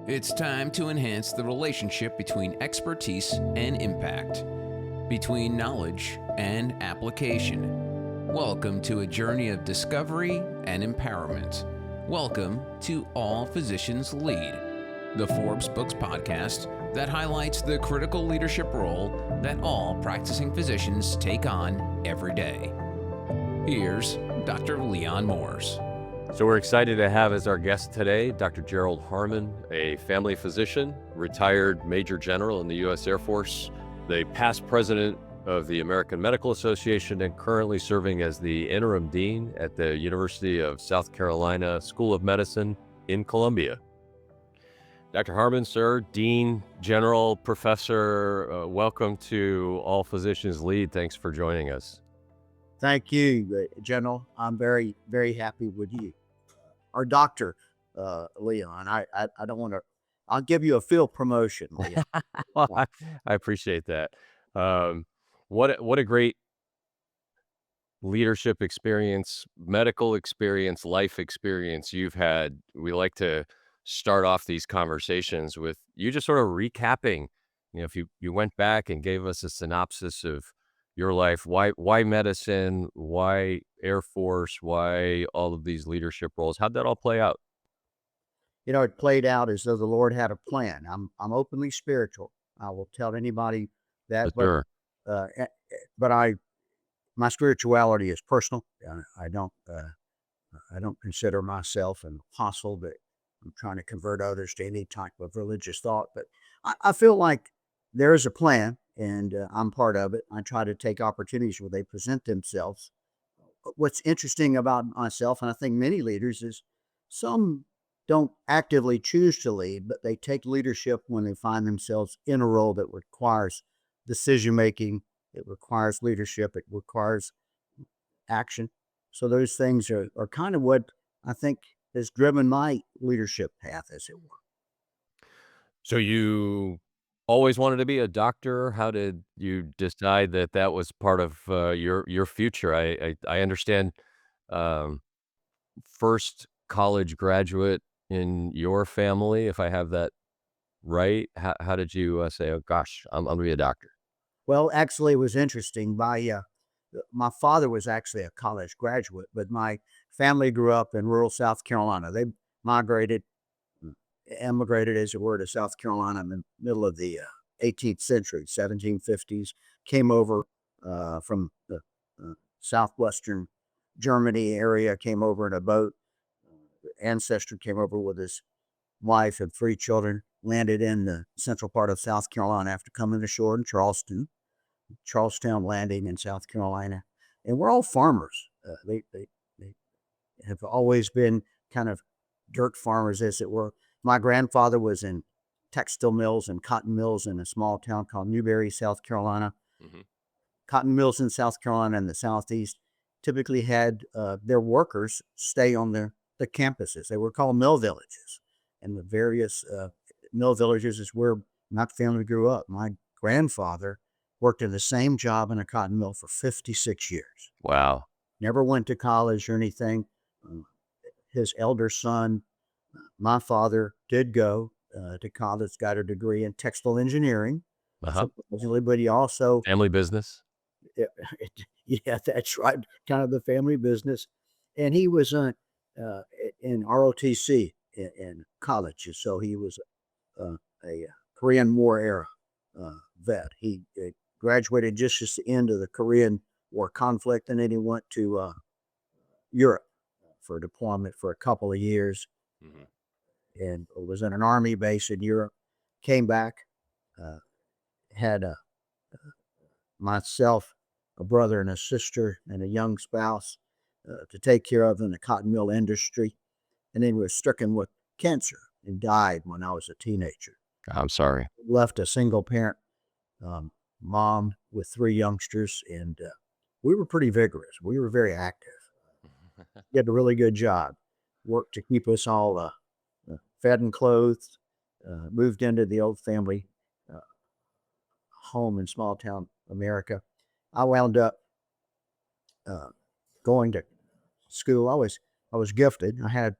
It's time to enhance the relationship between expertise and impact, between knowledge and application. Welcome to a journey of discovery and empowerment. Welcome to All Physicians Lead, the Forbes Books podcast that highlights the critical leadership role that all practicing physicians take on every day. Here's Dr. Leon Morse. So we're excited to have as our guest today, Dr. Gerald Harmon, a family physician, retired Major General in the U.S. Air Force, the past president of the American Medical Association, and currently serving as the Interim Dean at the University of South Carolina School of Medicine in Columbia. Dr. Harmon, sir, Dean, General, Professor, welcome to All Physicians Lead. Thanks for joining us. Thank you, General. I'm very, very happy with you. Our Dr. Leon, I don't want to, I'll give you a field promotion, Leon. Well, I appreciate that. What a great leadership experience, medical experience, life experience you've had. We like to start off these conversations with you just sort of recapping, if you went back and gave us a synopsis of your life, why medicine, why Air Force, why all of these leadership roles? How'd that all play out? It played out as though the Lord had a plan. I'm openly spiritual. I will tell anybody that, Sure. but my spirituality is personal. I don't consider myself an apostle, but I'm trying to convert others to any type of religious thought. But I feel like there is a plan, and I'm part of it. I try to take opportunities where they present themselves. What's interesting about myself, and I think many leaders, is some don't actively choose to lead, but they take leadership when they find themselves in a role that requires decision making. It requires leadership. It requires action. So those things are kind of what I think has driven my leadership path, as it were. So you always wanted to be a doctor? How did you decide that was part of your future? I understand, um, first college graduate in your family, if I have that right. How did you say, "Oh gosh, I'm gonna be a doctor"? Well, actually, it was interesting. My father was actually a college graduate, but my family grew up in rural South Carolina. They migrated, emigrated, as it were, to South Carolina in the middle of the 18th century, 1750s. Came over from the southwestern Germany area. Came over in a boat. Ancestor came over with his wife and 3 children. Landed in the central part of South Carolina after coming ashore in Charlestown Landing in South Carolina, and we're all farmers. They have always been kind of dirt farmers, as it were. My grandfather was in textile mills and cotton mills in a small town called Newberry, South Carolina. Hmm. Cotton mills in South Carolina and the Southeast typically had their workers stay on the campuses. They were called mill villages, and the various mill villages is where my family grew up. My grandfather worked in the same job in a cotton mill for 56 years. Wow. Never went to college or anything. His elder son, my father, did go to college, got a degree in textile engineering, Uh-huh. supposedly, but he also, Family business. yeah, that's right, kind of the family business. And he was in ROTC in college, so he was a Korean War era vet. He graduated just at the end of the Korean War conflict, and then he went to Europe for deployment for a couple of years, Hmm. and was in an army base in Europe. Came back, had myself, a brother and a sister, and a young spouse to take care of in the cotton mill industry, and then was stricken with cancer and died when I was a teenager. I'm sorry. Left a single parent mom with 3 youngsters, and we were pretty vigorous. We were very active. Did a really good job. Worked to keep us all fed and clothed. Moved into the old family uh, home in small town America. I wound up going to school. I was gifted. I had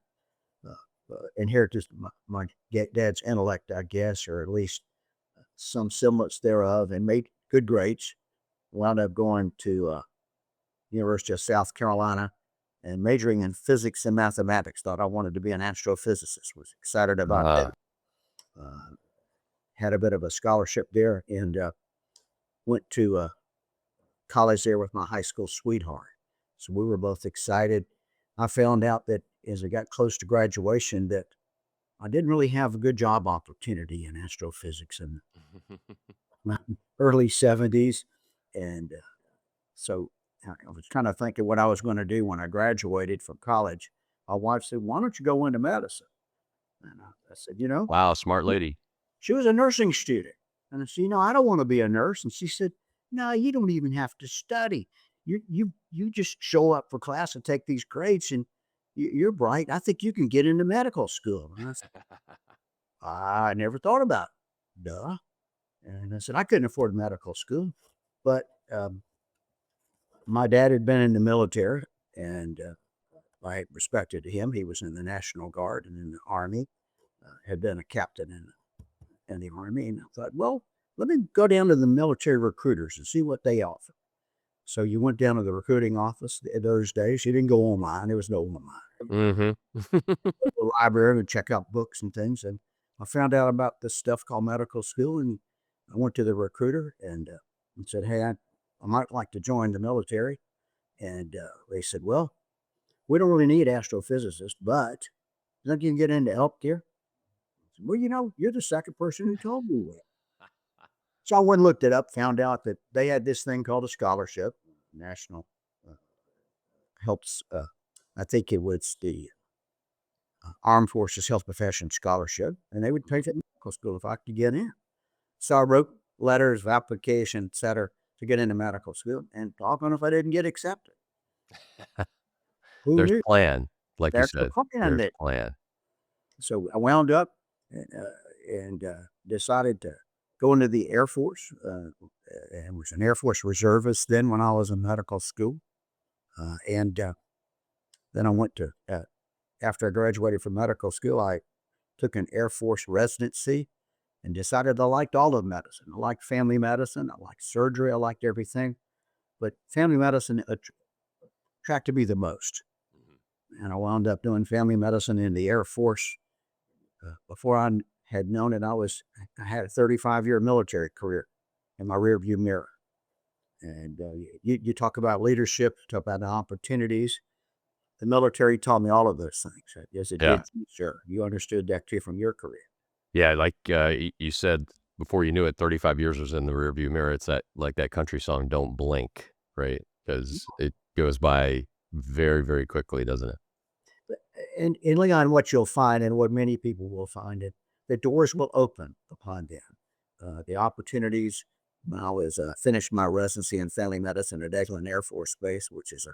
inherited my dad's intellect, I guess, or at least some semblance thereof, and made good grades. Wound up going to University of South Carolina and majoring in physics and mathematics. Thought I wanted to be an astrophysicist. Was excited about that. Ah, Had a bit of a scholarship there, and went to college there with my high school sweetheart. So we were both excited. I found out that as I got close to graduation that I didn't really have a good job opportunity in astrophysics in my early 70s. And so I was kind of thinking what I was going to do when I graduated from college. My wife said, "Why don't you go into medicine?" And I said, wow, smart lady. she was a nursing student. And I said, I don't want to be a nurse. And she said, "No, you don't even have to study. You just show up for class and take these grades, and you're bright. I think you can get into medical school." And I said, "I never thought about it. Duh." And I said, "I couldn't afford medical school." But my dad had been in the military, and I respected him. He was in the National Guard and in the Army, had been a captain in the Army. And I thought, well, let me go down to the military recruiters and see what they offer. So you went down to the recruiting office those days. You didn't go online. There was no online. Mm-hmm. The library and check out books and things. And I found out about this stuff called medical school. And I went to the recruiter and said, "Hey, I might like to join the military." And they said, "Well, we don't really need astrophysicists, but you think you can get into healthcare?" I said, "Well, you're the second person who told me that." So I went and looked it up, found out that they had this thing called a scholarship, national uh, helps. I think it was the Armed Forces Health Profession Scholarship, and they would pay for medical school if I could get in. So I wrote letters of application, et cetera, to get into medical school, and talking if I didn't get accepted. Who There's knew? plan, like you That's the said. plan. There's That plan. So I wound up and decided to go into the Air Force, and was an Air Force reservist then when I was in medical school. And then I went to, after I graduated from medical school, I took an Air Force residency and decided I liked all of medicine. I liked family medicine. I liked surgery. I liked everything. But family medicine attracted me the most. And I wound up doing family medicine in the Air Force. Before I had known it, I had a 35-year military career in my rearview mirror. And you talk about leadership, talk about the opportunities. The military taught me all of those things. Yes, it Yeah. did. Sure, you understood that too from your career. Yeah, like, you said before you knew it, 35 years was in the rearview mirror. It's that country song, "Don't Blink," right? Because it goes by very, very quickly, doesn't it? And Leon, what you'll find, and what many people will find, it the doors will open upon them. The opportunities. When I was finished my residency in family medicine at Eglin Air Force Base, which is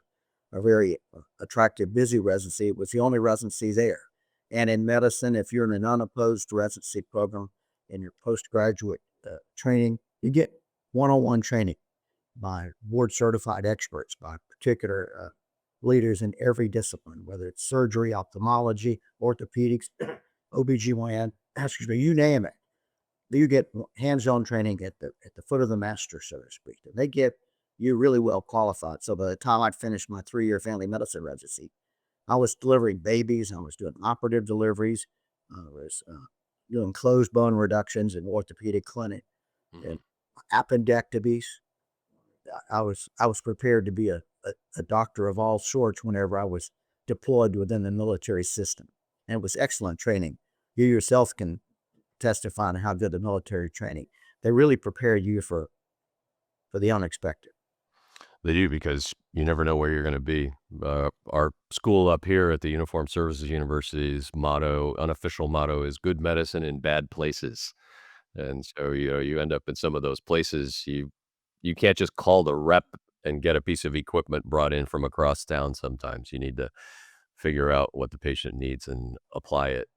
a very attractive, busy residency. It was the only residency there. And in medicine, if you're in an unopposed residency program in your postgraduate training, you get one-on-one training by board certified experts, by particular leaders in every discipline, whether it's surgery, ophthalmology, orthopedics, OBGYN, excuse me, you name it. You get hands-on training at the foot of the master, so to speak. And they get you really well qualified. So by the time I'd finished my 3-year family medicine residency, I was delivering babies. I was doing operative deliveries. I was doing closed bone reductions in orthopedic clinic Mhm. and appendectomies. I was prepared to be a doctor of all sorts whenever I was deployed within the military system. And it was excellent training. You yourself can testify on how good the military training. They really prepare you for the unexpected. They do because you never know where you're gonna be. Our school up here at the Uniformed Services University's motto, unofficial motto, is "Good medicine in bad places." And so, you end up in some of those places, you can't just call the rep and get a piece of equipment brought in from across town sometimes. You need to figure out what the patient needs and apply it,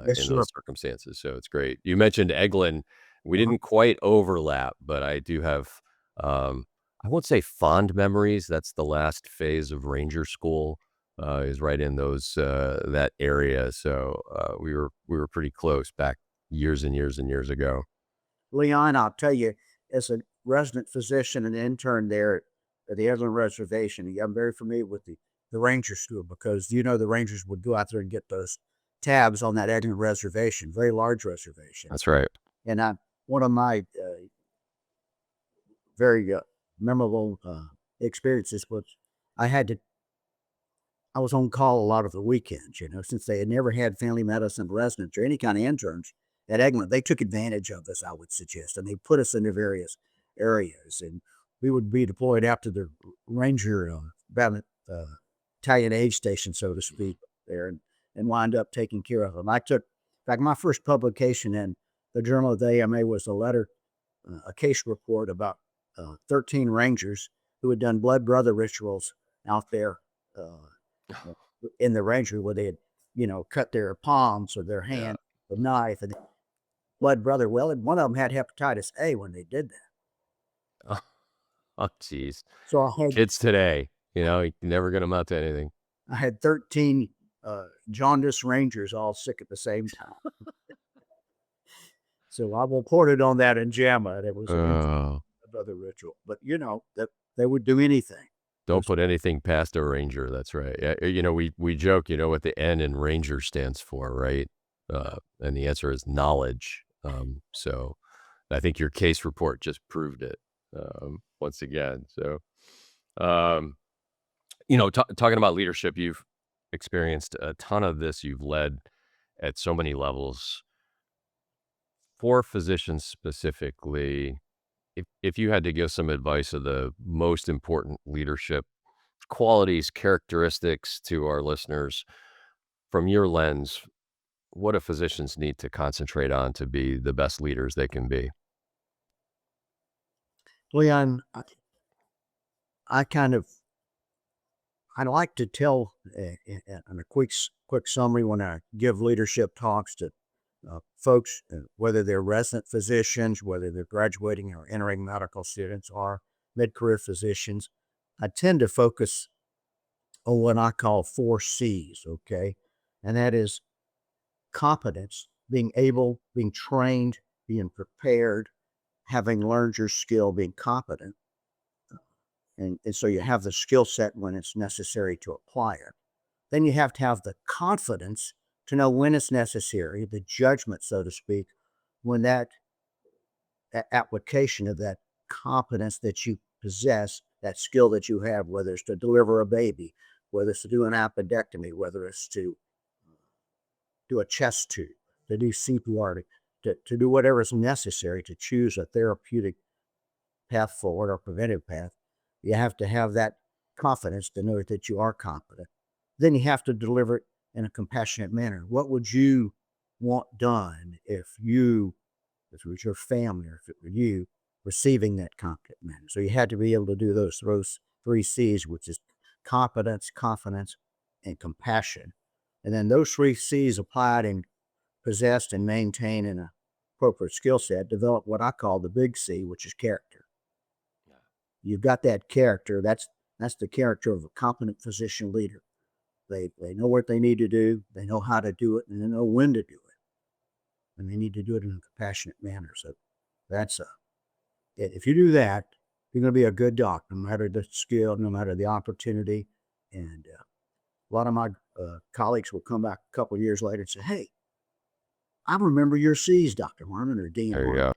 Yes, in sir. those circumstances, so it's great. You mentioned Eglin. We Uh-huh. didn't quite overlap, but I do have, I won't say fond memories, that's the last phase of ranger school, is right in those that area. So we were pretty close back years and years and years ago. Leon, I'll tell you, as a resident physician and intern there at the Edlin Reservation, I'm very familiar with the ranger school because the rangers would go out there and get those tabs on that Edlin Reservation, very large reservation. That's right. And one of my very memorable experiences was I had to I was on call a lot of the weekends, since they had never had family medicine residents or any kind of interns at Egmont. They took advantage of us, I would suggest, and they put us into various areas. And we would be deployed out to the ranger Italian aid station, so to speak, there, and wind up taking care of them. In fact, my first publication in the Journal of the AMA was a case report about 13 rangers who had done blood brother rituals out there in the rangery where they had, cut their palms or their hand with a knife and blood brother. Well, and one of them had hepatitis A when they did that. Oh, oh, geez. So Kids today, you never get them out to anything. I had 13 jaundice rangers all sick at the same time. So I reported on that in JAMA, and it was another ritual. But that they would do anything. Don't put anything past a ranger. That's right. Yeah, we joke, what the N in ranger stands for, right? And the answer is knowledge. So I think your case report just proved it once again. So, talking about leadership, you've experienced a ton of this. You've led at so many levels. For physicians specifically, if you had to give some advice of the most important leadership qualities, characteristics to our listeners, from your lens, what do physicians need to concentrate on to be the best leaders they can be? Leon, I like to tell in a quick summary when I give leadership talks to folks, whether they're resident physicians, whether they're graduating or entering medical students, or mid-career physicians. I tend to focus on what I call 4 C's, okay? And that is competence, being able, being trained, being prepared, having learned your skill, being competent. And so you have the skill set when it's necessary to apply it. Then you have to have the confidence to know when it's necessary, the judgment, so to speak, when that application of that competence that you possess, that skill that you have, whether it's to deliver a baby, whether it's to do an appendectomy, whether it's to do a chest tube, to do CPR, to do whatever is necessary to choose a therapeutic path forward or preventive path. You have to have that confidence to know that you are competent. Then you have to deliver it in a compassionate manner. What would you want done if it was your family, or if it were you receiving that competent manner? So you had to be able to do those 3 C's, which is competence, confidence, and compassion. And then those 3 C's applied and possessed and maintained in an appropriate skill set develop what I call the big C, which is character. You've got that character. That's the character of a competent physician leader. They know what they need to do. They know how to do it, and they know when to do it. And they need to do it in a compassionate manner. So that's if you do that, you're going to be a good doc, no matter the skill, no matter the opportunity. And a lot of my colleagues will come back a couple of years later and say, "Hey, I remember your C's, Dr. Harmon or Dean There you Harmon."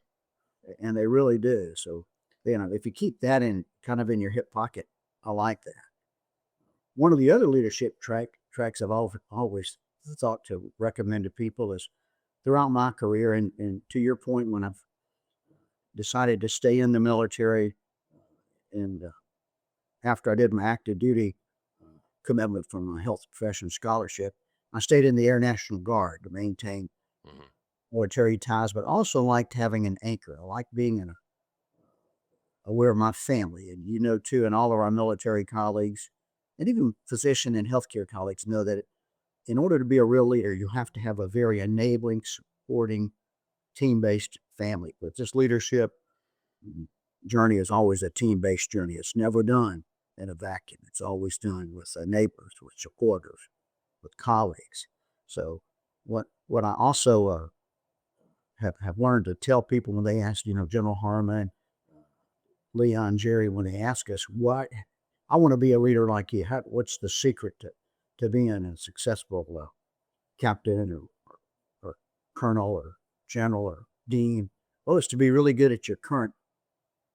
go. And they really do. So, if you keep that in in your hip pocket, I like that. One of the other leadership tracks I've always thought to recommend to people is throughout my career, and to your point, when I've decided to stay in the military, and after I did my active duty commitment from my health profession scholarship, I stayed in the Air National Guard to maintain military ties, but also liked having an anchor. I like being aware of my family, and too, and all of our military colleagues, and even physician and healthcare colleagues know that in order to be a real leader, you have to have a very enabling, supporting, team-based family. But this leadership journey is always a team-based journey. It's never done in a vacuum. It's always done with neighbors, with supporters, with colleagues. So what I also have learned to tell people when they ask, General Harmon, Leon, Jerry, when they ask us what I want to be a leader like you. What's the secret to being a successful captain or colonel or general or dean? Well, it's to be really good at your current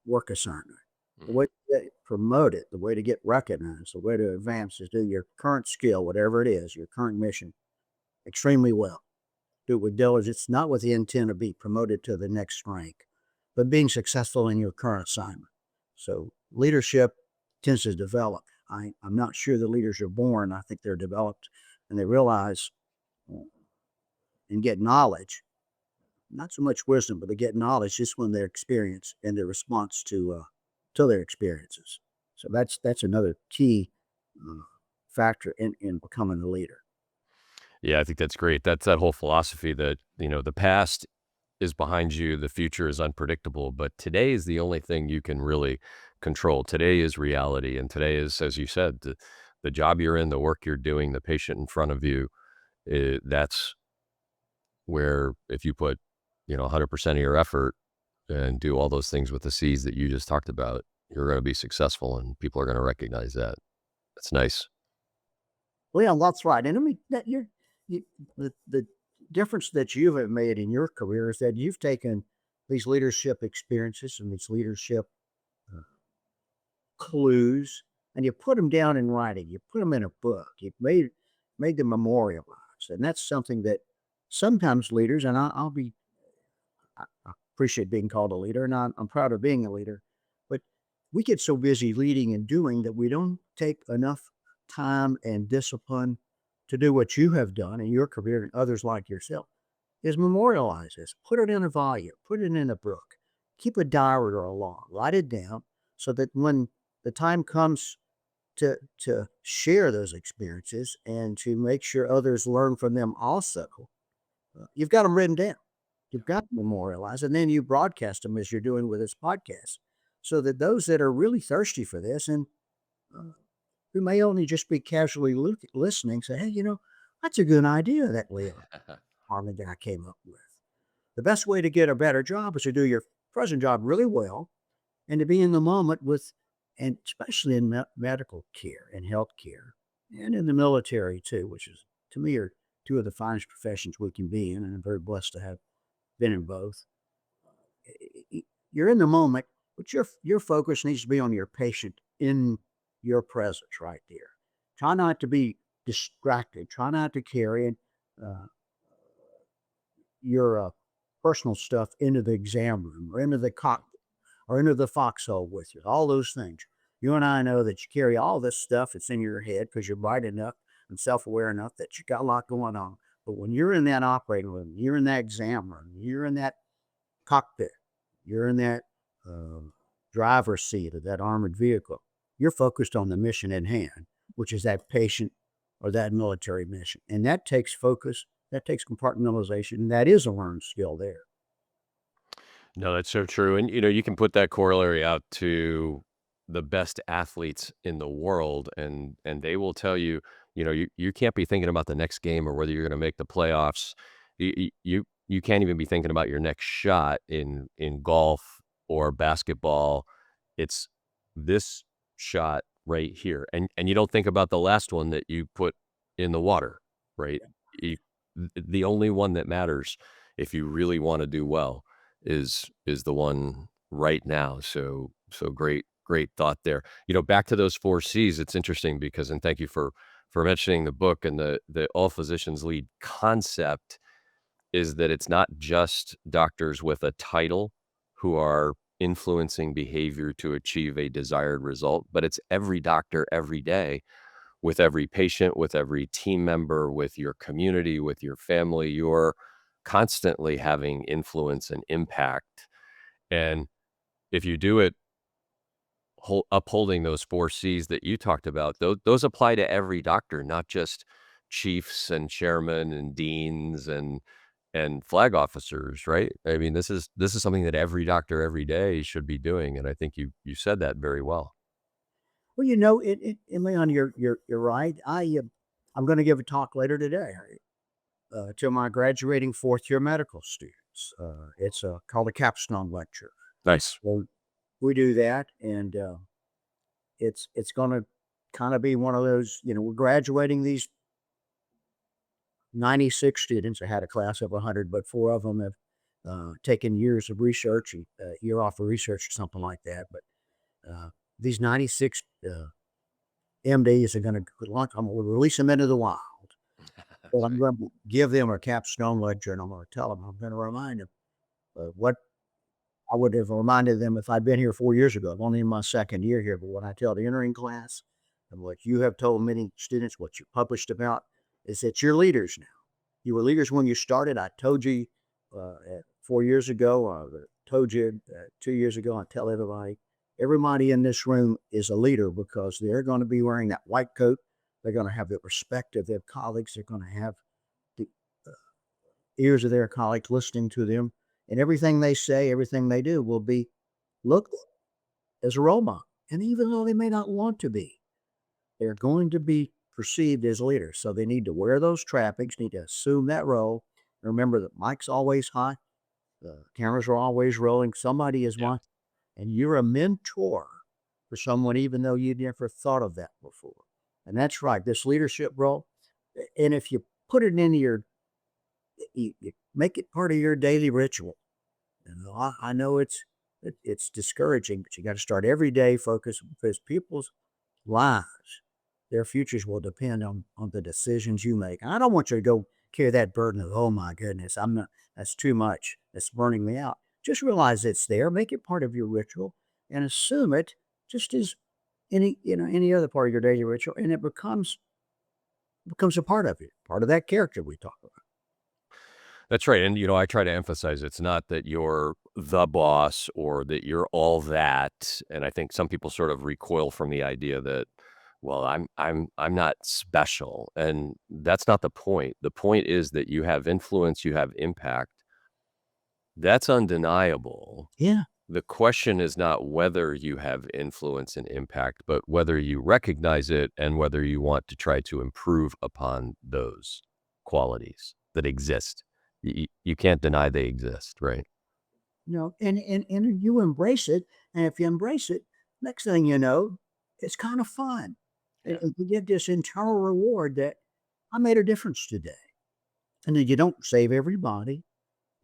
work assignment. The way to get promoted, the way to get recognized, the way to advance is do your current skill, whatever it is, your current mission, extremely well. Do it with diligence, not with the intent of being promoted to the next rank, but being successful in your current assignment. So leadership tends to develop. I'm not sure the leaders are born. I think they're developed and they realize uh, and get knowledge, not so much wisdom, but they get knowledge just when their experience and their response to their experiences. So that's another key uh, factor in becoming a leader. Yeah, I think that's great. That's that whole philosophy that, the past is behind you, the future is unpredictable, but today is the only thing you can really control. Today is reality. And today is, as you said, the job you're in, the work you're doing, the patient in front of you. That's where if you put, 100% of your effort and do all those things with the C's that you just talked about, you're going to be successful and people are going to recognize that. That's nice. Well, yeah, that's right. And I mean that you, the difference that you have made in your career is that you've taken these leadership experiences and these leadership uh, clues, and you put them down in writing. You put them in a book. You've made them memorialized, and that's something that sometimes leaders, and I appreciate being called a leader, and I'm proud of being a leader, but we get so busy leading and doing that we don't take enough time and discipline to do what you have done in your career and others like yourself is memorialize this, put it in a volume, put it in a book, keep a diary or a log, write it down so that when the time comes to share those experiences and to make sure others learn from them also, you've got them written down. You've got to memorialize, and then you broadcast them as you're doing with this podcast, so that those that are really thirsty for this and uh, who may only just be casually listening say, "Hey, that's a good idea that Leo Harmon guy came up with." The best way to get a better job is to do your present job really well and to be in the moment with, and especially in medical care and health care and in the military too, which is to me are two of the finest professions we can be in, and I'm very blessed to have been in both. You're in the moment, but your focus needs to be on your patient in your presence right there. Try not to be distracted. Try not to carry uh, your personal stuff into the exam room or into the cockpit or into the foxhole with you. All those things. You and I know that you carry all this stuff that's in your head because you're bright enough and self-aware enough that you got a lot going on. But when you're in that operating room, you're in that exam room, you're in that cockpit, you're in that uh, driver's seat of that armored vehicle, you're focused on the mission at hand, which is that patient or that military mission. And that takes focus, that takes compartmentalization, and that is a learned skill there. No, that's so true. And you can put that corollary out to the best athletes in the world and they will tell you, you can't be thinking about the next game or whether you're going to make the playoffs. You can't even be thinking about your next shot in golf or basketball. It's this shot right here. And you don't think about the last one that you put in the water, right? You, the only one that matters if you really want to do well is the one right now. So great thought there. Back to those 4 C's, it's interesting because and thank you for mentioning the book and the all physicians lead concept is that it's not just doctors with a title who are influencing behavior to achieve a desired result, but it's every doctor every day with every patient, with every team member, with your community, with your family. You're constantly having influence and impact. And if you do it upholding those 4 C's that you talked about, those apply to every doctor, not just chiefs and chairmen and deans and flag officers, right? I mean, this is something that every doctor every day should be doing, and I think you said that very well. Well, and Leon, you're right. I'm going to give a talk later today to my graduating fourth year medical students. It's called a capstone lecture. Nice. So we do that, and it's going to kind of be one of those. We're graduating these 96 students. I had a class of 100, but 4 of them have taken years of research, a year off of research or something like that. But these 96 MDs are going to, I'm going to release them into the wild. But I'm going to give them a capstone lecture, and I'm going to tell them, I'm going to remind them what I would have reminded them if I'd been here 4 years ago. I'm only in my second year here, but what I tell the entering class and what you have told many students, what you published about, is that you're leaders now. You were leaders when you started. I told you 4 years ago. I told you 2 years ago. I tell everybody in this room is a leader because they're going to be wearing that white coat. They're going to have the respect of their colleagues. They're going to have the ears of their colleagues listening to them. And everything they say, everything they do will be looked at as a role model. And even though they may not want to be, they're going to be perceived as leaders. So they need to wear those trappings, need to assume that role. Remember that mic's always hot, the cameras are always rolling, somebody is Yeah. watching, and you're a mentor for someone, even though you never thought of that before. And that's right, this leadership role. And if you put it into you make it part of your daily ritual. I know it's discouraging, but you got to start every day focus because people's lives, their futures will depend on the decisions you make. I don't want you to go carry that burden of, oh my goodness, I'm not, that's too much. That's burning me out. Just realize it's there, make it part of your ritual and assume it just as any other part of your daily ritual. And it becomes a part of you, part of that character we talk about. That's right. And, I try to emphasize it's not that you're the boss or that you're all that. And I think some people sort of recoil from the idea that, well, I'm not special. And that's not the point. The point is that you have influence, you have impact. That's undeniable. Yeah. The question is not whether you have influence and impact, but whether you recognize it and whether you want to try to improve upon those qualities that exist. You can't deny they exist, right? And you embrace it. And if you embrace it, next thing you know, it's kind of fun. Yeah. And you get this internal reward that I made a difference today. And then you don't save everybody.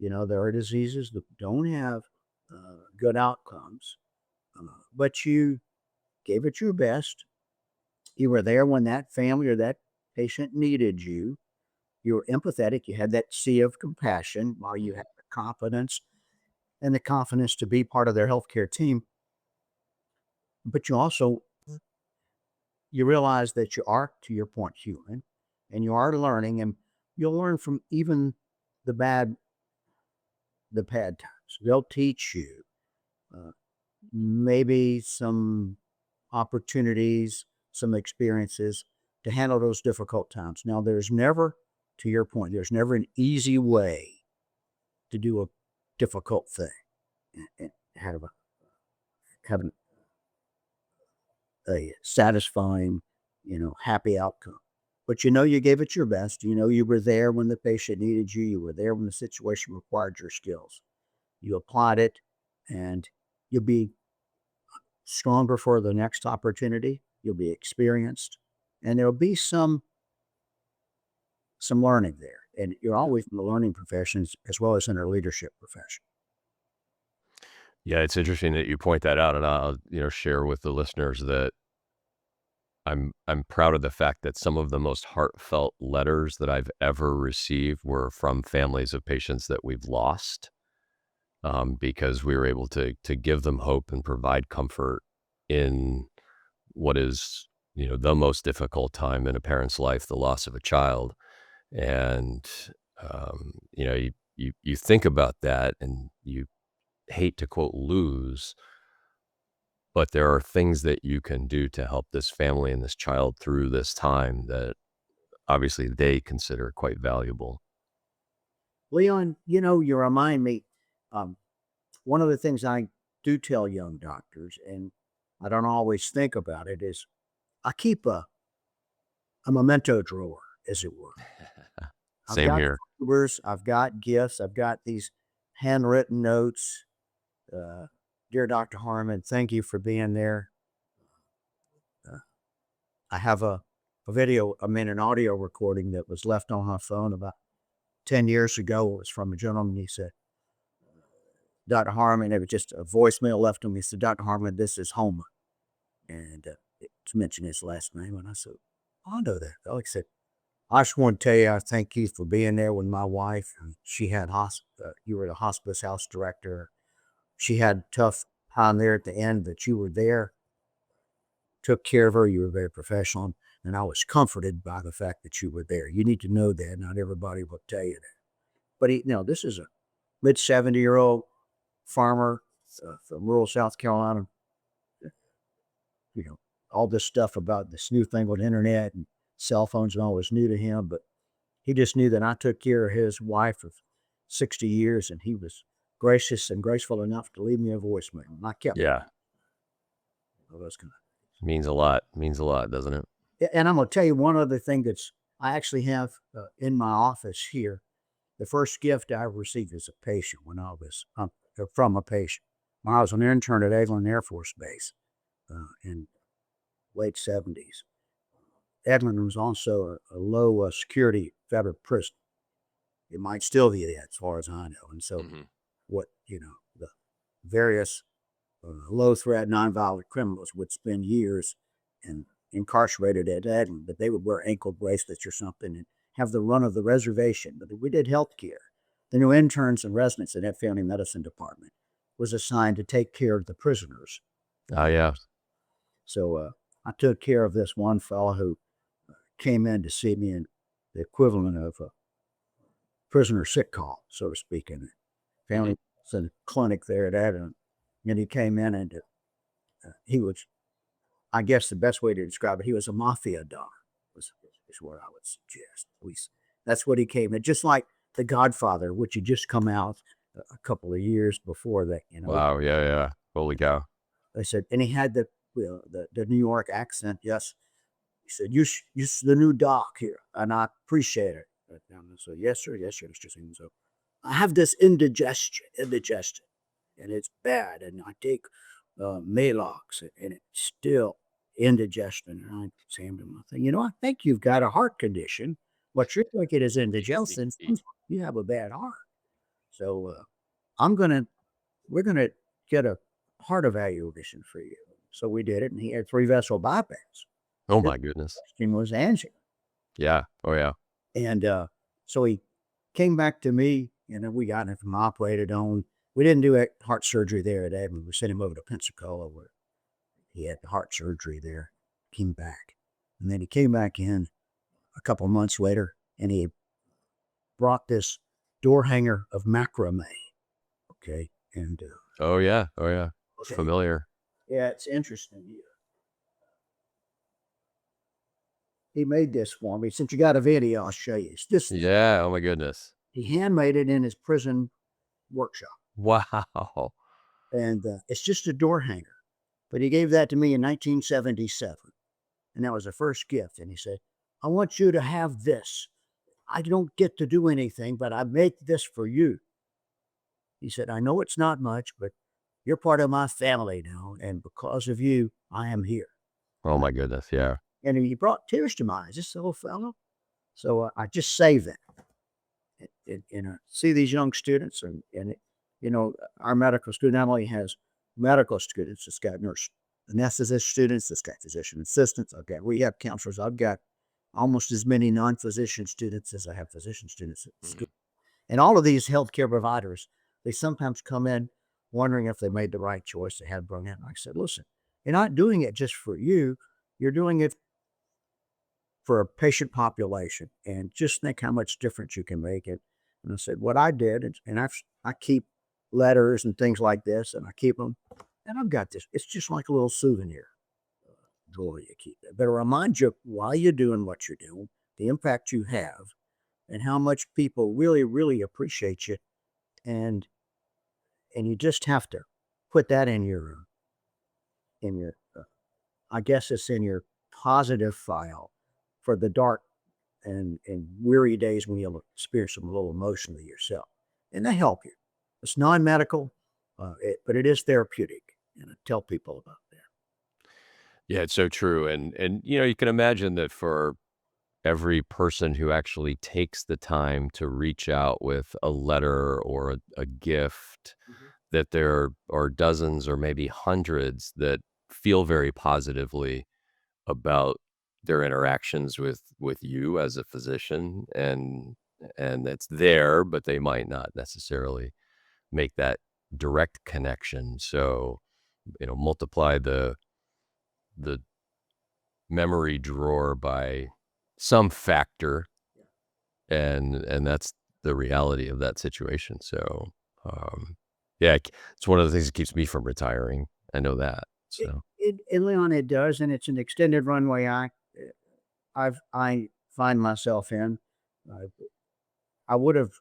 There are diseases that don't have good outcomes, but you gave it your best. You were there when that family or that patient needed you. You were empathetic. You had that sea of compassion while you had the confidence and the confidence to be part of their healthcare team. But you realize that you are, to your point, human, and you are learning, and you'll learn from even the bad, the bad times. They'll teach you uh, maybe some opportunities, some experiences to handle those difficult times. Now, there's never, to your point, there's never an easy way to do a difficult thing and have a satisfying, happy outcome. But you gave it your best. You were there when the patient needed you. You were there when the situation required your skills. You applied it, and you'll be stronger for the next opportunity. You'll be experienced, and there'll be some learning there. And you're always in the learning professions as well as in our leadership profession. Yeah, it's interesting that you point that out, and I'll, share with the listeners that I'm proud of the fact that some of the most heartfelt letters that I've ever received were from families of patients that we've lost, because we were able to give them hope and provide comfort in what is, the most difficult time in a parent's life, the loss of a child. And you think about that, and you hate to quote lose, but there are things that you can do to help this family and this child through this time that obviously they consider quite valuable. Leon, you remind me, um, one of the things I do tell young doctors, and I don't always think about it, is I keep a memento drawer, as it were. I've Same got here. numbers, I've got gifts, I've got these handwritten notes. Uh, Dear Dr. Harmon, thank you for being there. Uh, I have an audio recording that was left on my phone about 10 years ago. It was from a gentleman. He said, Dr. Harmon, it was just a voicemail left on me. He said, Dr. Harmon, this is Homer. And it's mentioned his last name. And I said, I know that. He said, I just want to tell you, I thank you for being there when my wife, she had you were the hospice house director. She had a tough time there at the end, but you were there, took care of her. You were very professional. And I was comforted by the fact that you were there. You need to know that. Not everybody will tell you that. But this is a mid 70-year-old farmer from rural South Carolina. All this stuff about this new thing with internet and cell phones and all was new to him, but he just knew that I took care of his wife of 60 years, and he was gracious and graceful enough to leave me a voicemail. And I kept Yeah. those kind Means a lot. Means a lot, doesn't it? of. And I'm going to tell you one other thing I actually have in my office here. The first gift I received as a patient when I was from a patient. When I was an intern at Eglin Air Force Base in late 70s. Eglin was also a low security federal prison. It might still be that, as far as I know. And so, the various low threat, nonviolent criminals would spend years and incarcerated at Eglin, but they would wear ankle bracelets or something and have the run of the reservation. But we did health care. The new interns and residents in that family medicine department was assigned to take care of the prisoners. Oh, yeah. So I took care of this one fellow who came in to see me in the equivalent of a prisoner sick call, so to speak, in the family medicine clinic there at Adam. And he came in and he was, I guess the best way to describe it, he was a mafia don, is what I would suggest. At least that's what he came in. Just like The Godfather, which had just come out a couple of years before that. Wow. Yeah. Yeah. Holy cow. They said, and he had the New York accent. Yes, he said, "You the new doc here, and I appreciate it." And I said, "Yes, sir. Yes, sir, Mr. Singh." So I have this indigestion, and it's bad, and I take Malox, and it's still indigestion. And I say to him, I think you've got a heart condition. What you're thinking is indigestion. You have a bad heart. So we're gonna get a heart evaluation for you. So we did it, and he had 3-vessel bypass. Oh, His my goodness. question was angina. Yeah. Oh, yeah. And so he came back to me, we got him operated on. We didn't do heart surgery there at Edmond. We sent him over to Pensacola where he had the heart surgery there, came back. And then he came back in a couple of months later, and he brought this door hanger of macrame. Okay. And Oh, yeah. Oh, yeah. okay. Familiar. Yeah, it's interesting. He made this for me. Since you got a video, I'll show you. It's just Yeah. Oh, my goodness. he handmade it in his prison workshop, Wow. and it's just a door hanger. But he gave that to me in 1977, and that was the first gift. And he said, "I want you to have this. I don't get to do anything, but I make this for you." He said, "I know it's not much, but you're part of my family now, and because of you, I am here." Oh, my goodness. Yeah. And he brought tears to my eyes, this little fellow. So I just saved that. See these young students, and our medical school not only has medical students, it's got nurse anesthetist students, it's got physician assistants, I've got rehab counselors, I've got almost as many non-physician students as I have physician students at school. And all of these healthcare providers, they sometimes come in wondering if they made the right choice. They had brought in. I said, "Listen, you're not doing it just for you. You're doing it for a patient population, and just think how much difference you can make it." And I said, what I did, and I keep letters and things like this, and I keep them, and I've got this. It's just like a little souvenir drawer you keep. It better remind you why you're doing what you're doing, the impact you have, and how much people really, really appreciate you, and you just have to put that in your I guess it's in your positive file for the dark and weary days when you experience some little emotionally yourself, and they help you. It's non-medical, but it is therapeutic, and I tell people about that. Yeah, it's so true. And you can imagine that for every person who actually takes the time to reach out with a letter or a gift, Mhm. that there are dozens or maybe hundreds that feel very positively about their interactions with you as a physician, and it's there, but they might not necessarily make that direct connection. So, multiply the memory drawer by some factor, and that's the reality of that situation. So, yeah, it's one of the things that keeps me from retiring. I know that. So, Leon, it does, and it's an extended runway I find myself in. I I would have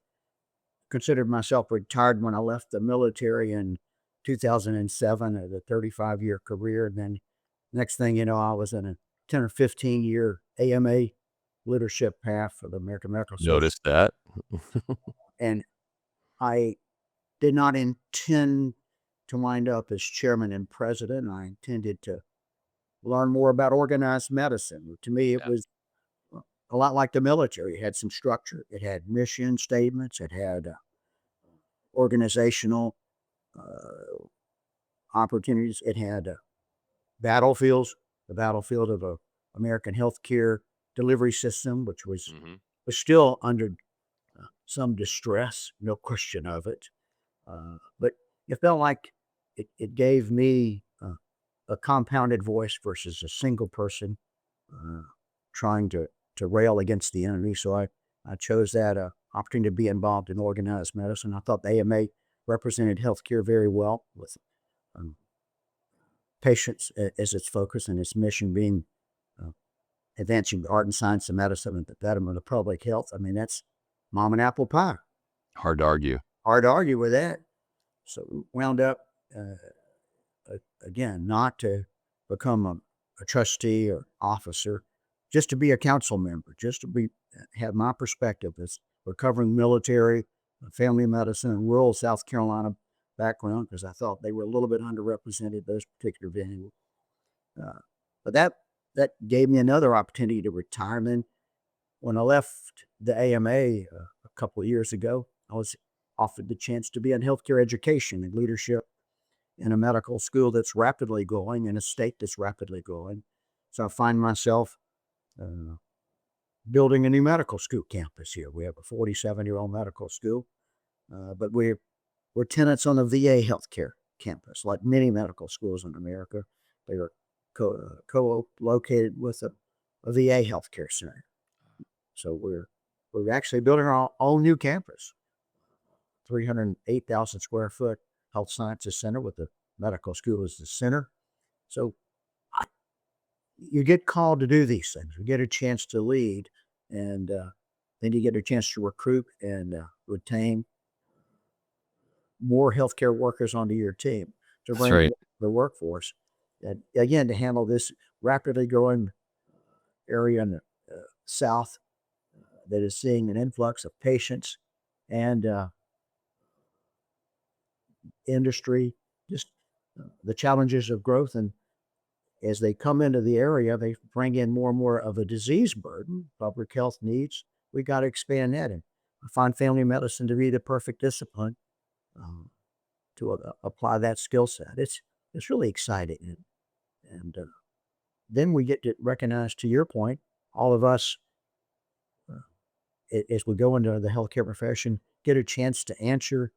considered myself retired when I left the military in 2007 at a 35-year career. And then next thing you know, I was in a 10 or 15-year AMA leadership path for the American Medical Association. notice that. And I did not intend to wind up as chairman and president. I intended to learn more about organized medicine. To me, it Yeah. was a lot like the military. It had some structure. It had mission statements. It had organizational uh, opportunities. It had battlefields, the battlefield of a American healthcare delivery system, which Mhm. was still under some distress, no question of it. But it felt like it gave me a compounded voice versus a single person uh, trying to rail against the enemy. So I chose that opportunity to be involved in organized medicine. I thought the AMA represented healthcare very well with um, patients as its focus and its mission being uh, advancing the art and science of medicine and the betterment of public health. I mean, that's mom and apple pie. Hard to argue. Hard to argue with that. So wound up again not to become a trustee or officer, just to be a council member, just to be have my perspective as recovering military, family medicine, and rural South Carolina background because I thought they were a little bit underrepresented those particular venues. Uh, but that gave me another opportunity to retire. And then when I left the AMA a couple of years ago, I was offered the chance to be in healthcare education and leadership in a medical school that's rapidly growing in a state that's rapidly growing. So I find myself uh, building a new medical school campus here. We have a 47-year-old medical school, but we're tenants on the VA healthcare campus, like many medical schools in America. They are co-located with a VA healthcare center. So we're actually building our own new campus, 308,000 square foot health sciences center with the medical school as the center. So you get called to do these things. You get a chance to lead, and then you get a chance to recruit and retain more healthcare workers onto your team to That's bring right. the workforce. And again, to handle this rapidly growing area in the South that is seeing an influx of patients and industry, just the challenges of growth. And as they come into the area, they bring in more and more of a disease burden, public health needs. We got to expand that. And I find family medicine to be the perfect discipline um, to apply that skill set. It's really exciting. And then we get to recognize, to your point, all of us, as we go into the healthcare profession, get a chance to answer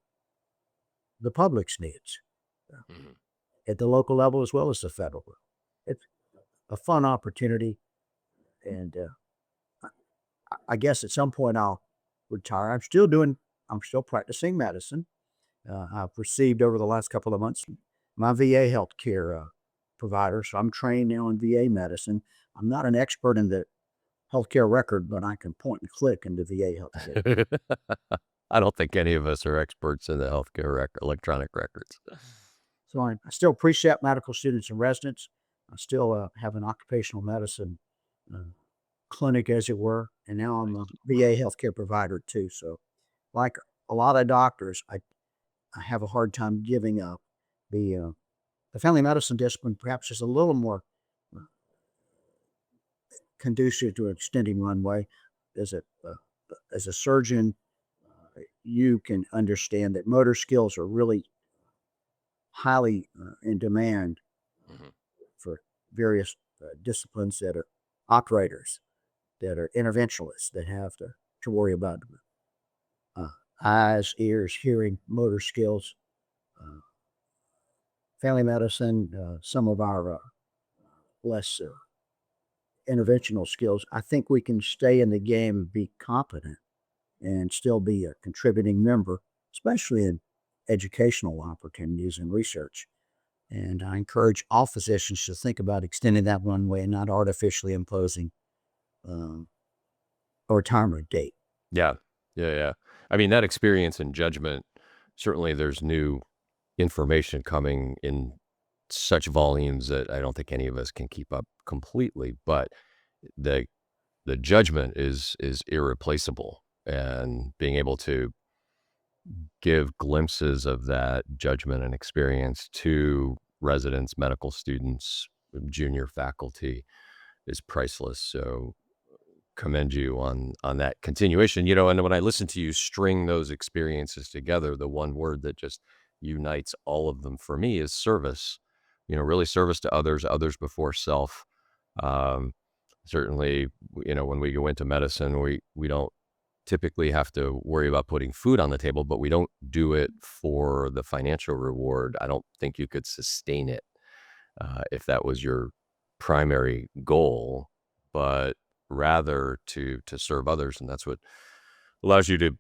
the public's needs Mhm. at the local level as well as the federal level. It's a fun opportunity, and I guess at some point I'll retire. I'm still practicing medicine. I've received over the last couple of months my VA healthcare provider, so I'm trained now in VA medicine. I'm not an expert in the healthcare record, but I can point and click into VA healthcare. I don't think any of us are experts in the electronic records. So I still appreciate medical students and residents. I still have an occupational medicine uh, clinic, as it were, and now I'm a VA healthcare provider too. So, like a lot of doctors, I have a hard time giving up. The family medicine discipline perhaps is a little more uh, conducive to extending runway. As a surgeon, you can understand that motor skills are really highly in demand Mhm. for various disciplines that are operators, that are interventionalists, that have to worry about uh, eyes, ears, hearing, motor skills. Uh, Family medicine, some of our less interventional skills. I think we can stay in the game and be competent and still be a contributing member, especially in educational opportunities and research. And I encourage all physicians to think about extending that runway and not artificially imposing um, a retirement date. Yeah. Yeah. Yeah. I mean, that experience and judgment, certainly there's new information coming in such volumes that I don't think any of us can keep up completely, but the the judgment is irreplaceable, and being able to give glimpses of that judgment and experience to residents, medical students, junior faculty is priceless. So commend you on that continuation. And when I listen to you string those experiences together, the one word that just unites all of them for me is service. Really service to others, others before self. Um, Certainly, when we go into medicine, we don't typically have to worry about putting food on the table, but we don't do it for the financial reward. I don't think you could sustain it if that was your primary goal, but rather to serve others, and that's what allows you to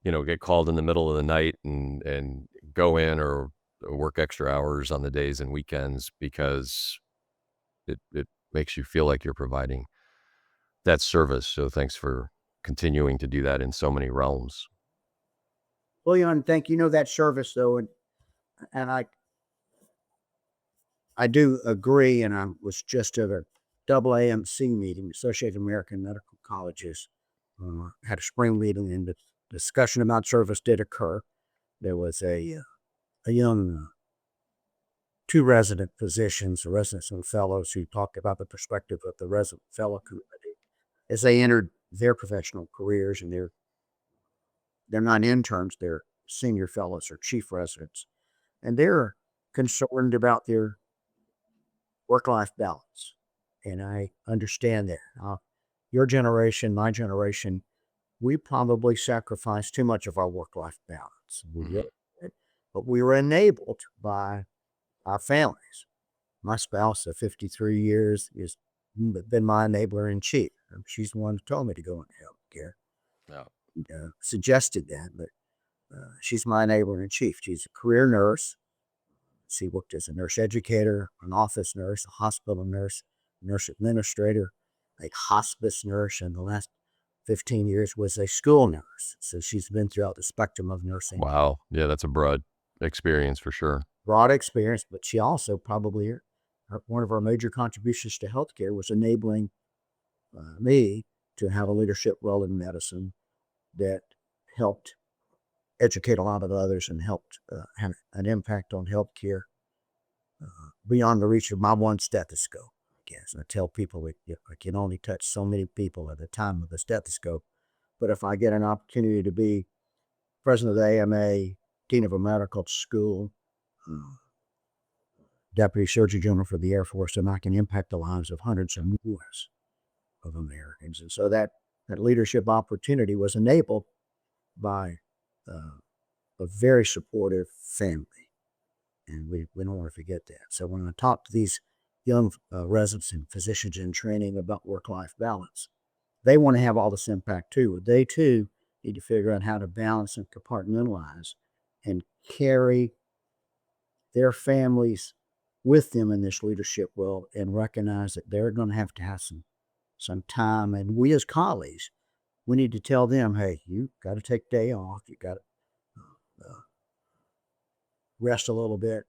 get called in the middle of the night and go in or work extra hours on the days and weekends because it makes you feel like you're providing that service. So thanks for continuing to do that in so many realms. Well, Jan, thank you. That service though, and I do agree. And I was just at a double AMC meeting, Associated American Medical Colleges. Had a spring meeting, and the discussion about service did occur. There was a young two resident physicians, residents and fellows, who talked about the perspective of the resident fellow community as they entered their professional careers, and they're not interns, they're senior fellows or chief residents, and they're concerned about their work-life balance. And I understand that. Your generation, my generation, we probably sacrificed too much of our work-life balance. We Mhm. really did. But we were enabled by our families. My spouse of 53 years has been my enabler in chief. She's the one who told me to go into healthcare, Yeah. suggested that, but she's my enabler in chief. She's a career nurse. She worked as a nurse educator, an office nurse, a hospital nurse, nurse administrator, a hospice nurse, and the last 15 years was a school nurse. So she's been throughout the spectrum of nursing, Wow. Yeah, that's a broad experience for sure. broad experience, but she also probably, one of her major contributions to healthcare was enabling me to have a leadership role in medicine that helped educate a lot of others and helped have an impact on healthcare beyond the reach of my one stethoscope. I guess I tell people I can only touch so many people at a time with a stethoscope, but if I get an opportunity to be president of the AMA, dean of a medical school, uh, deputy surgeon general for the Air Force, then I can impact the lives of hundreds of millions of Americans. And so that leadership opportunity was enabled by uh, a very supportive family. And we don't want to forget that. So when I talk to these young residents and physicians in training about work-life balance, they want to have all this impact too. They too need to figure out how to balance and compartmentalize and carry their families with them in this leadership role and recognize that they're going to have some time. And we as colleagues, we need to tell them, hey, you got to take a day off. You got to rest a little bit.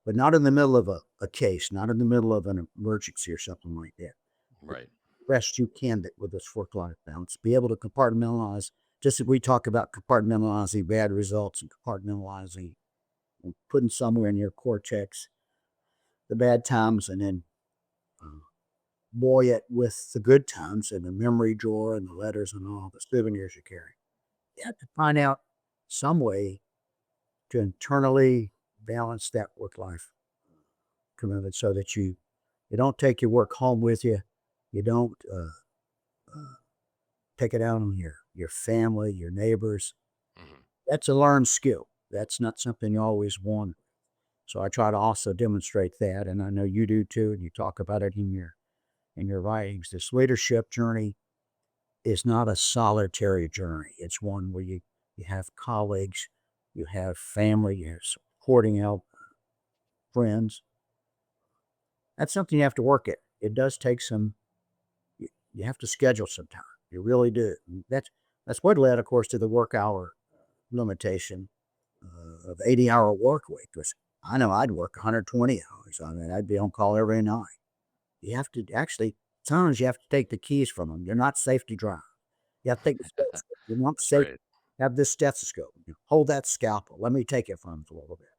but not in the middle of a case, not in the middle of an emergency or something like that. Right. Best you can with this work-life balance. Be able to compartmentalize, just as we talk about compartmentalizing bad results and compartmentalizing and putting somewhere in your cortex the bad times and then uh, buoy it with the good times and the memory drawer and the letters and all the souvenirs you carry. You have to find out some way to internally balance that work-life commitment so that you don't take your work home with you. You don't uh, take it out on your family, your neighbors. Mhm. That's a learned skill. That's not something you always want. So I try to also demonstrate that, and I know you do too, and you talk about it in your writings. This leadership journey is not a solitary journey. It's one where you have colleagues, you have family, you have supporting help, friends. That's something you have to work at. It does take some. You have to schedule some time. You really do. That's what led, of course, to the work hour limitation of 80-hour work week. Because I know I'd work 120 hours. I mean, I'd be on call every night. You have to actually. Sometimes you have to take the keys from them. You're not safe to drive. You have to take the stethoscope. You're not That's safe. right. Have this stethoscope. Hold that scalpel. Let me take it from you a little bit.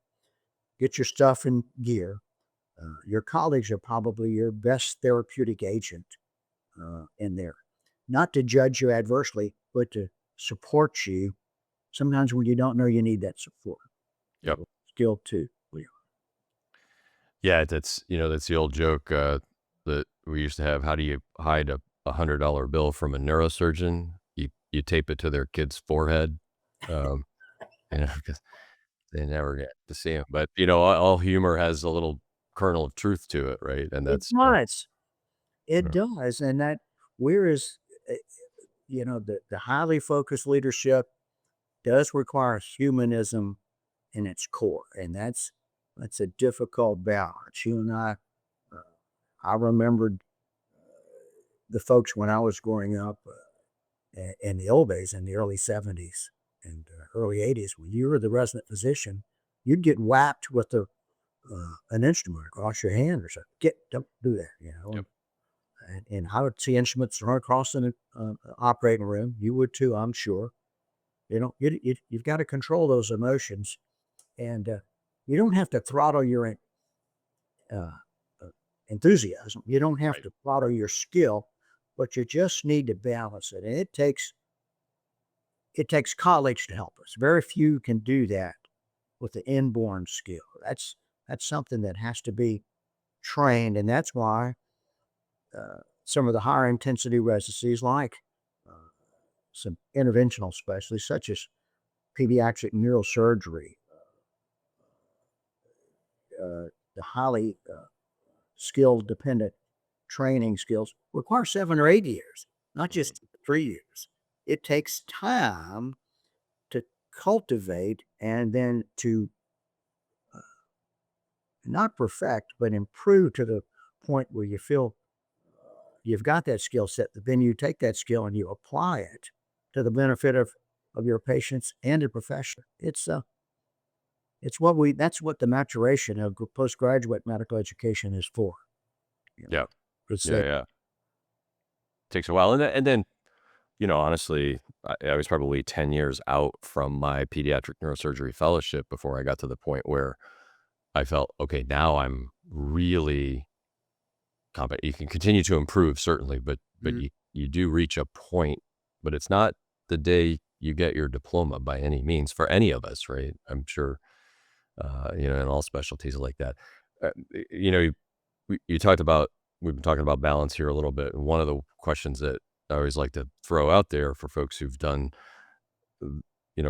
Get your stuff in gear. Your colleagues are probably your best therapeutic agent in there. Not to judge you adversely, but to support you sometimes when you don't know you need that support. Yep. Skill too. Yeah, that's the old joke that we used to have. How do you hide a $100 bill from a neurosurgeon? You tape it to their kid's forehead, um, because they never get to see him. But all humor has a little kernel of truth to it, right? And It that's does. It yeah, does. And that whereas the highly focused leadership does require humanism in its core. And that's a difficult balance. You and uh, I remembered the folks when I was growing up in the old days, in the early 70s and early 80s, when you were the resident physician, you'd get whacked with an instrument across your hand or something. Don't do that, yep, And I would see instruments thrown across in an operating room. You would too, I'm sure. You've got to control those emotions, and you don't have to throttle your uh, uh, enthusiasm. You don't have right, to throttle your skill, but you just need to balance it. And it takes college to help us. Very few can do that with the inborn skill. That's something that has to be trained, and that's why some of the higher intensity residencies, like uh, some interventional specialties, such as pediatric neurosurgery, the highly skill dependent training skills, require 7 or 8 years, not mhm, just 3 years. It takes time to cultivate and then to not perfect, but improve to the point where you feel you've got that skill set. But then you take that skill and you apply it to the benefit of your patients and the profession. It's what we that's what the maturation of postgraduate medical education is for. You know, yeah, it's yeah, yeah. Takes a while, and then honestly, I was probably 10 years out from my pediatric neurosurgery fellowship before I got to the point where I felt okay. Now I'm really competent. You can continue to improve, certainly, but Mhm. you do reach a point, but it's not the day you get your diploma by any means for any of us, right? I'm sure, in all specialties like that. You know, you talked about we've been talking about balance here a little bit, and one of the questions that I always like to throw out there for folks who've done, uh,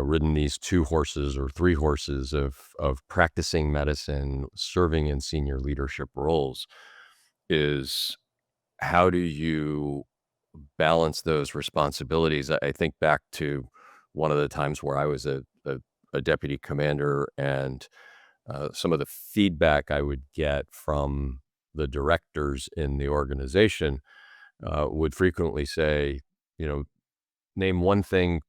ridden these 2 horses or 3 horses of practicing medicine, serving in senior leadership roles is how do you balance those responsibilities? I think back to one of the times where I was a deputy commander, and some of the feedback I would get from the directors in the organization would frequently say, you know, name one thing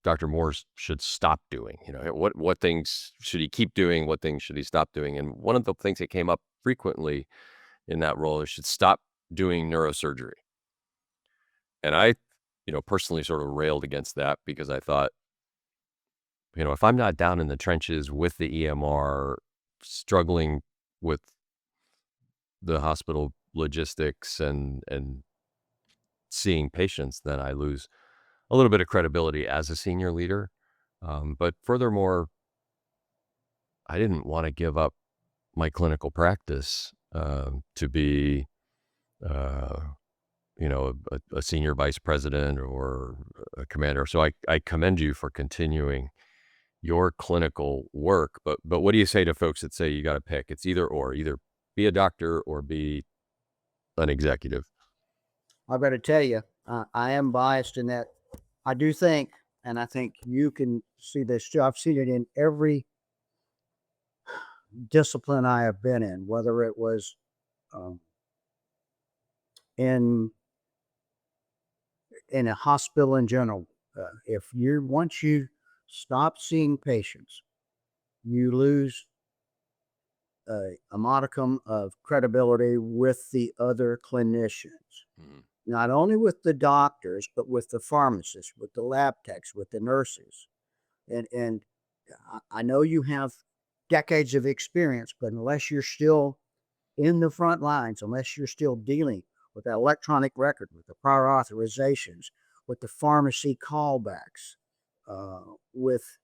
Dr. Morse should stop doing. What things should he keep doing? What things should he stop doing? And one of the things that came up frequently in that role is should stop doing neurosurgery. And I, personally sort of railed against that because I thought, if I'm not down in the trenches with the EMR, struggling with the hospital logistics and seeing patients, then I lose a little bit of credibility as a senior leader. But furthermore, I didn't want to give up my clinical practice to be, uh, a senior vice president or a commander. So I commend you for continuing your clinical work. But what do you say to folks that say you got to pick? It's either be a doctor or be an executive. I've got to tell you, I am biased in that I do think, and I think you can see this too. I've seen it in every discipline I have been in, whether it was um, in a hospital in general. If you once you stop seeing patients, you lose a modicum of credibility with the other clinicians. Mhm. Not only with the doctors, but with the pharmacists, with the lab techs, with the nurses. And I know you have decades of experience, but unless you're still in the front lines, unless you're still dealing with that electronic record, with the prior authorizations, with the pharmacy callbacks, with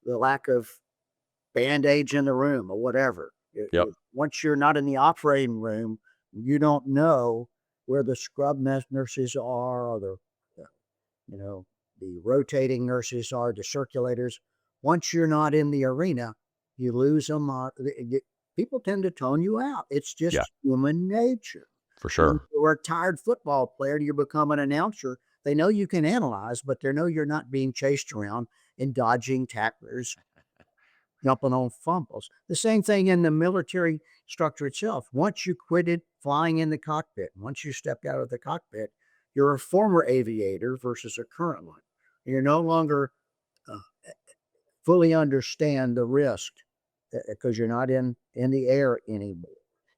the lack of band-aids in the room or whatever. Yep. Once you're not in the operating room, you don't know where the scrub nurses are or you know, the rotating nurses are, the circulators. Once you're not in the arena, you lose them. People tend to tone you out. It's Yeah, just human nature. for When sure. you're a retired football player and you become an announcer, they know you can analyze, but they know you're not being chased around and dodging tacklers, jumping on fumbles. The same thing in the military structure itself. Once you quitted flying in the cockpit, once you stepped out of the cockpit, you're a former aviator versus a current one. You're no longer uh, fully understand the risk because you're not in the air anymore.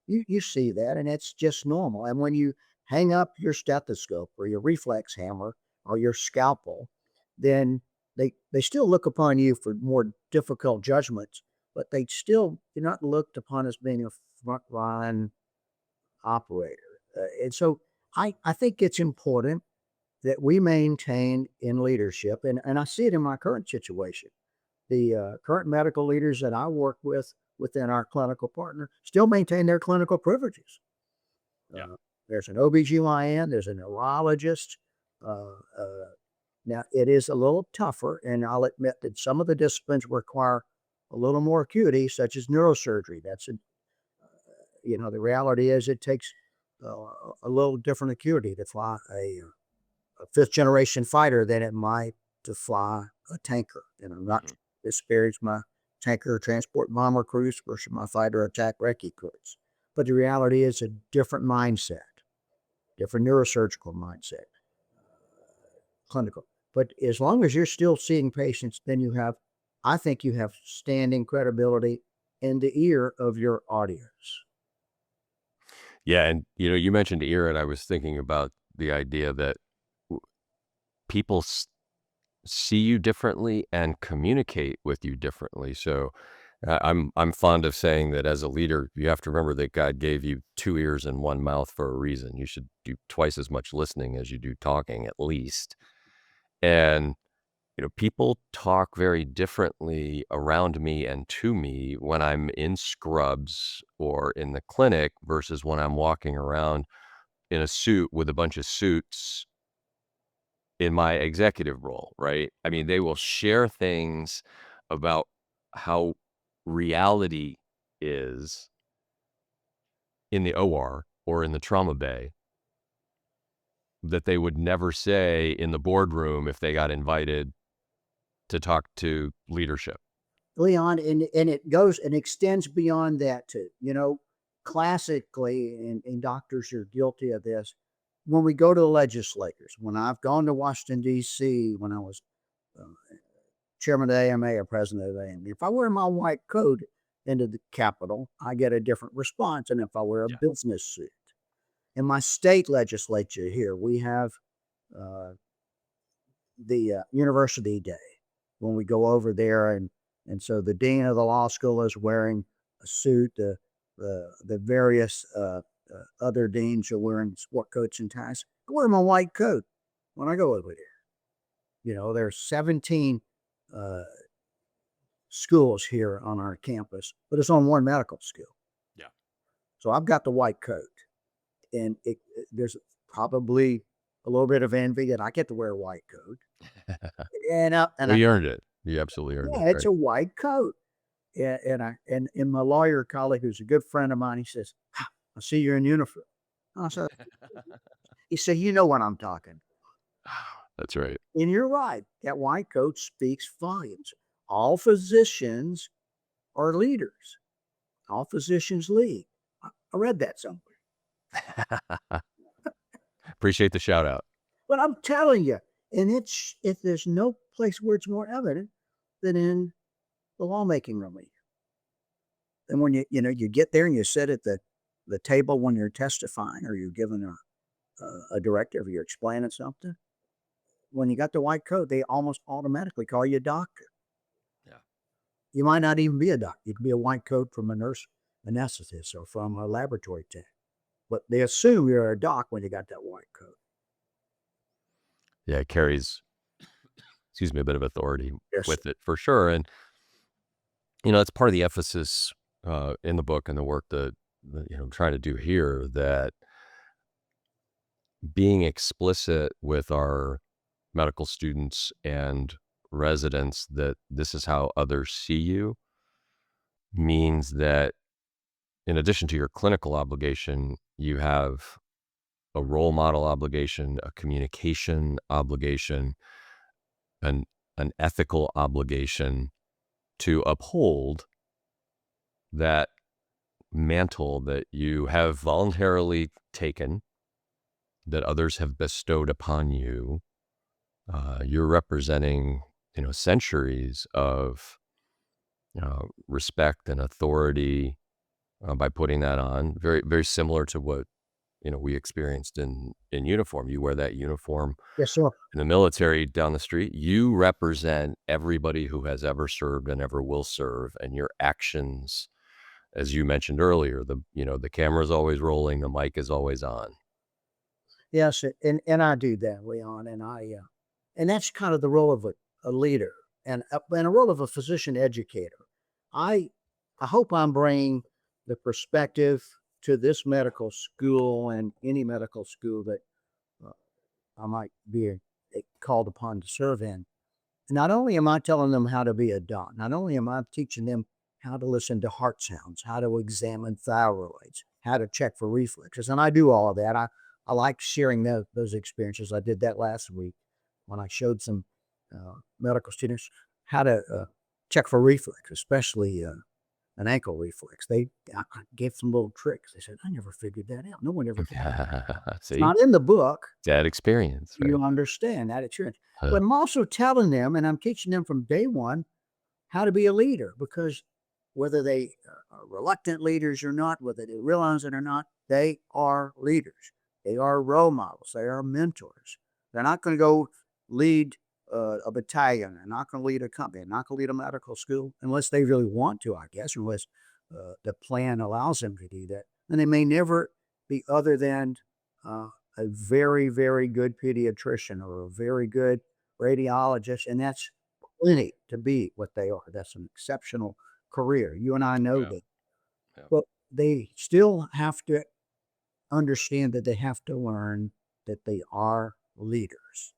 You see that, and it's just normal. And when you hang up your stethoscope or your reflex hammer or your scalpel, then they still look upon you for more difficult judgments, but they still do not looked upon as being a frontline operator. And so I think it's important that we maintain in leadership, and I see it in my current situation. The current medical leaders that I work with within our clinical partner still maintain their clinical privileges. Yeah. There's an OBGYN, there's a neurologist. Uh, uh, Now, it is a little tougher, and I'll admit that some of the disciplines require a little more acuity, such as neurosurgery. The reality is it takes a little different acuity to fly a fifth generation fighter than it might to fly a tanker. And I'm not Mhm. disparage my tanker transport bomber crews versus my fighter attack recce crews. But the reality is a different mindset, different neurosurgical mindset, clinical. But as long as you're still seeing patients, then I think you have standing credibility in the ear of your audience. Yeah, and you mentioned ear, and I was thinking about the idea that w- people see you differently and communicate with you differently. So I'm fond of saying that as a leader, you have to remember that God gave you two ears and one mouth for a reason. You should do twice as much listening as you do talking, at least. And people talk very differently around me and to me when I'm in scrubs or in the clinic versus when I'm walking around in a suit with a bunch of suits in my executive role, right? I mean, they will share things about how reality is in the OR or in the trauma bay that they would never say in the boardroom if they got invited to talk to leadership. Leon, and it goes and extends beyond that too. Classically, and doctors are guilty of this. When we go to the legislators, when I've gone to Washington D.C., when I was uh, chairman of the AMA or president of the AMA. If I wear my white coat into the Capitol, I get a different response than if I wear a business suit. In my state legislature here, we have the University Day when we go over there, and so the dean of the law school is wearing a suit. The various other deans are wearing sport coats and ties. I wear my white coat when I go over there. There's 17 schools here on our campus, but it's on one medical school. Yeah. So I've got the white coat, and there's probably a little bit of envy that I get to wear a white coat. And you earned it. You absolutely earned it. Yeah, it's a white coat. And my lawyer colleague, who's a good friend of mine, he says, I see you're in uniform. I said, he said, you know what I'm talking. That's right. And you're right. That white coat speaks volumes. All physicians are leaders. All physicians lead. I read that somewhere. Appreciate the shout out. But I'm telling you, and if there's no place where it's more evident than in the lawmaking room. And when you get there and you sit at the table when you're testifying or you're giving a directive or you're explaining something, when you got the white coat, they almost automatically call you a doctor. Yeah. You might not even be a doctor. You could be a white coat from a nurse anesthetist or from a laboratory tech. But they assume you're a doc when you got that white coat. Yeah, it carries, a bit of authority with it for sure. And, it's part of the emphasis in the book and the work that I'm trying to do here, that being explicit with our medical students and residents that this is how others see you means that in addition to your clinical obligation, you have a role model obligation, a communication obligation, an ethical obligation to uphold that mantle that you have voluntarily taken, that others have bestowed upon you. You're representing, centuries of respect and authority by putting that on. Very, very similar to what we experienced in uniform. You wear that uniform. Yes, sir. In the military down the street, you represent everybody who has ever served and ever will serve, and your actions, as you mentioned earlier, the camera's always rolling, the mic is always on. Yes, and I do that, Leon, and that's kind of the role of a leader and a role of a physician educator. I hope I'm bringing the perspective to this medical school and any medical school that I might be called upon to serve in. Not only am I telling them how to be a doc, not only am I teaching them how to listen to heart sounds, how to examine thyroids, how to check for reflexes, and I do all of that. I like sharing those experiences. I did that last week when I showed some medical students how to check for reflex, especially an ankle reflex. I gave some little tricks. They said, I never figured that out. No one ever figured that out. See, It's not in the book. that experience. Right? You understand that experience. But I'm also telling them, and I'm teaching them from day one, how to be a leader, because whether they are reluctant leaders or not, whether they realize it or not, they are leaders. They are role models. They are mentors. They're not going to go lead a battalion. They're not going to lead a company. They're not going to lead a medical school unless they really want to, I guess, unless the plan allows them to do that. And they may never be other than a very, very good pediatrician or a very good radiologist. And that's plenty to be what they are. That's an exceptional career. You and I know that. Yeah. But they still have to understand that they have to learn that they are leaders,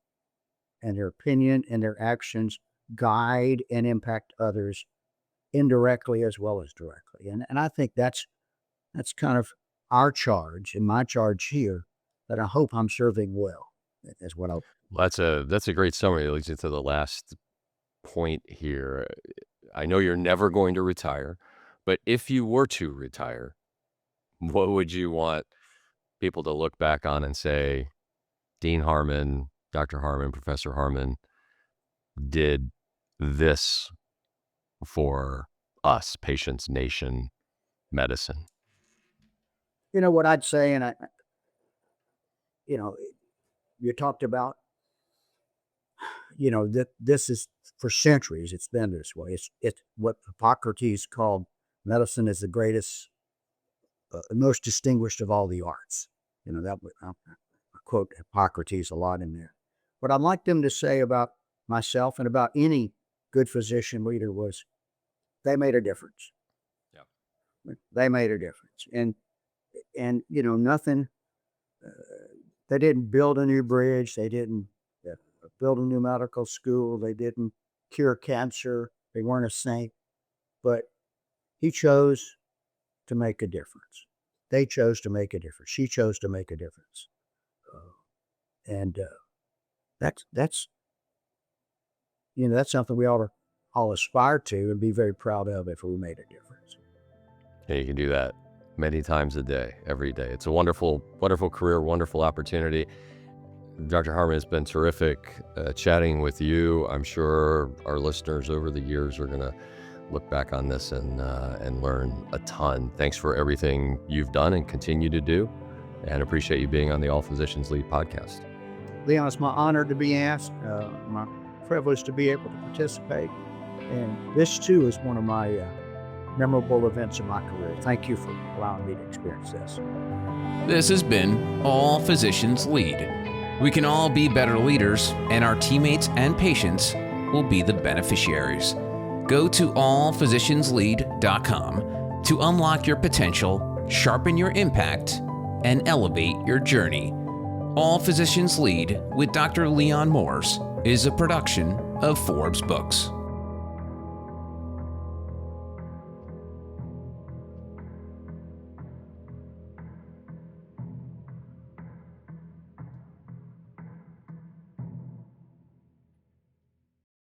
and their opinion and their actions guide and impact others indirectly as well as directly. And I think that's kind of our charge and my charge here, that I hope I'm serving well. That's what I'll. That's a great summary. It leads into the last point here. I know you're never going to retire, but if you were to retire, what would you want people to look back on and say, Dean Harmon, Dr. Harmon, Professor Harmon did this for us, patients, nation, medicine? You know what I'd say, and you know, you talked about, that this is for centuries. It's been this way. It's what Hippocrates called medicine is the greatest, most distinguished of all the arts. I quote Hippocrates a lot in there. What I'd like them to say about myself and about any good physician leader was they made a difference. Yeah. They made a difference. And nothing, they didn't build a new bridge. They didn't build a new medical school. They didn't cure cancer. They weren't a saint. But he chose to make a difference. They chose to make a difference. She chose to make a difference. And that's something we ought to all aspire to and be very proud of if we made a difference. Yeah, you can do that many times a day, every day. It's a wonderful, wonderful career, wonderful opportunity. Dr. Harmon, has been terrific chatting with you. I'm sure our listeners over the years are going to look back on this and learn a ton. Thanks for everything you've done and continue to do, and appreciate you being on the All Physicians Lead podcast. Leon, it's my honor to be asked, my privilege to be able to participate. And this too is one of my memorable events in my career. Thank you for allowing me to experience this. This has been All Physicians Lead. We can all be better leaders, and our teammates and patients will be the beneficiaries. Go to allphysicianslead.com to unlock your potential, sharpen your impact, and elevate your journey. All Physicians Lead with Dr. Leon Morse is a production of Forbes Books.